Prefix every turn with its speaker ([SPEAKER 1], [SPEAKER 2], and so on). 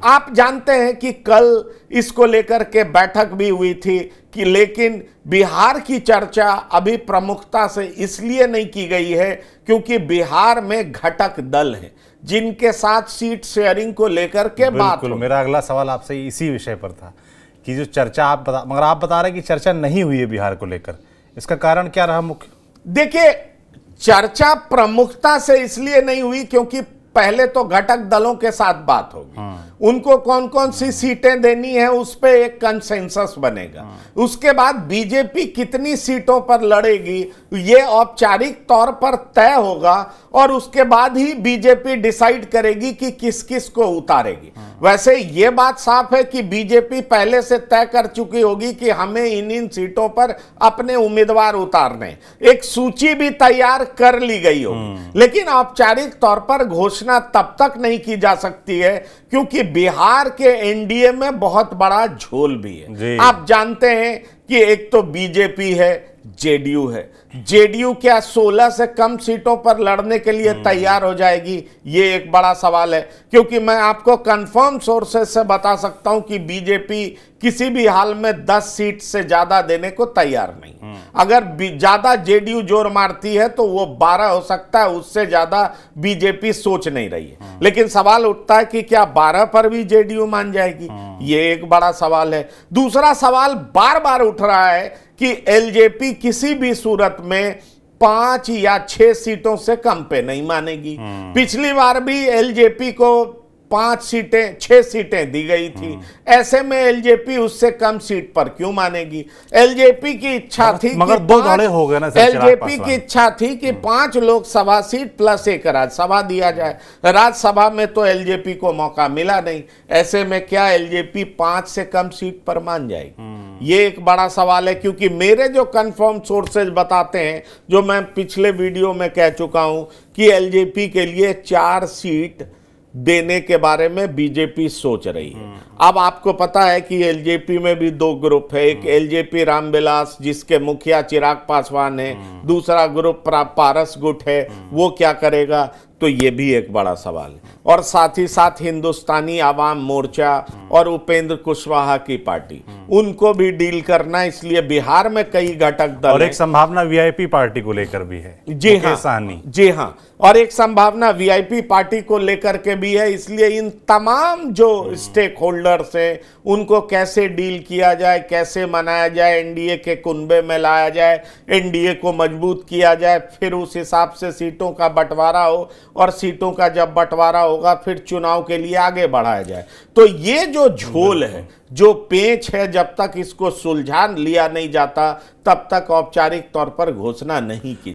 [SPEAKER 1] आप जानते हैं कि कल इसको लेकर के बैठक भी हुई थी कि लेकिन बिहार की चर्चा अभी प्रमुखता से इसलिए नहीं की गई है क्योंकि बिहार में घटक दल हैं जिनके साथ सीट शेयरिंग को लेकर के बात हो।
[SPEAKER 2] मेरा अगला सवाल आपसे इसी विषय पर था कि जो चर्चा मगर आप बता रहे हैं कि चर्चा नहीं हुई है बिहार को लेकर, इसका कारण क्या रहा मुख्य?
[SPEAKER 1] देखिए, चर्चा प्रमुखता से इसलिए नहीं हुई क्योंकि पहले तो घटक दलों के साथ बात होगी, उनको कौन कौन सी सीटें देनी है उस पे एक कंसेंसस बनेगा। उसके बाद बीजेपी कितनी सीटों पर लड़ेगी ये औपचारिक तौर पर तय होगा और उसके बाद ही बीजेपी डिसाइड करेगी कि किस किस को उतारेगी। वैसे ये बात साफ है कि बीजेपी पहले से तय कर चुकी होगी कि हमें इन सीटों पर अपने उम्मीदवार उतारने, एक सूची भी तैयार कर ली गई होगी, लेकिन औपचारिक तौर पर घोषणा तब तक नहीं की जा सकती है क्योंकि बिहार के एनडीए में बहुत बड़ा झोल भी है। आप जानते हैं कि एक तो बीजेपी है, जेडीयू है। जेडीयू क्या 16 से कम सीटों पर लड़ने के लिए तैयार हो जाएगी? ये एक बड़ा सवाल है क्योंकि मैं आपको कंफर्म सोर्सेस से बता सकता हूं कि बीजेपी किसी भी हाल में 10 सीट से ज्यादा देने को तैयार नहीं। अगर ज्यादा जेडीयू जोर मारती है तो वो 12 हो सकता है, उससे ज्यादा बीजेपी सोच नहीं रही है। लेकिन सवाल उठता है कि क्या 12 पर भी जेडीयू मान जाएगी? ये एक बड़ा सवाल है। दूसरा सवाल बार बार उठ रहा है कि एलजेपी किसी भी सूरत में 5 या 6 सीटों से कम पे नहीं मानेगी। पिछली बार भी एलजेपी को 5 सीटें 6 सीटें दी गई थी, ऐसे में एलजेपी उससे कम सीट पर क्यों मानेगी? एलजेपी की इच्छा थी
[SPEAKER 2] मगर दो दौड़े हो गए ना।
[SPEAKER 1] एलजेपी की इच्छा थी कि 5 लोकसभा सीट प्लस 1 राज्यसभा दिया जाए। राज्यसभा में तो एलजेपी को मौका मिला नहीं, ऐसे में क्या एलजेपी 5 से कम सीट पर मान जाएगी? ये एक बड़ा सवाल है क्योंकि मेरे जो कंफर्म सोर्सेज बताते हैं, जो मैं पिछले वीडियो में कह चुका हूं कि एलजेपी के लिए 4 सीट देने के बारे में बीजेपी सोच रही है। अब आपको पता है कि एलजेपी में भी 2 ग्रुप है, एक एलजेपी रामविलास जिसके मुखिया चिराग पासवान है, दूसरा ग्रुप पारस गुट है, वो क्या करेगा? तो ये भी एक बड़ा सवाल है। और साथ ही साथ हिंदुस्तानी आवाम मोर्चा और उपेंद्र कुशवाहा की पार्टी, उनको भी डील करना, इसलिए बिहार में कई घटक दल
[SPEAKER 2] और एक संभावना वीआईपी पार्टी को लेकर भी है।
[SPEAKER 1] जी हाँ, और एक संभावना वीआईपी पार्टी को लेकर के भी है। इसलिए इन तमाम जो स्टेक होल्डर्स हैं उनको कैसे डील किया जाए, कैसे मनाया जाए, एनडीए के कुनबे में लाया जाए, एनडीए को मजबूत किया जाए, फिर उस हिसाब से सीटों का बंटवारा हो और सीटों का जब बंटवारा होगा फिर चुनाव के लिए आगे बढ़ाया जाए। तो ये जो झोल है, जो पेच है, जब तक इसको सुलझा लिया नहीं जाता तब तक औपचारिक तौर पर घोषणा नहीं की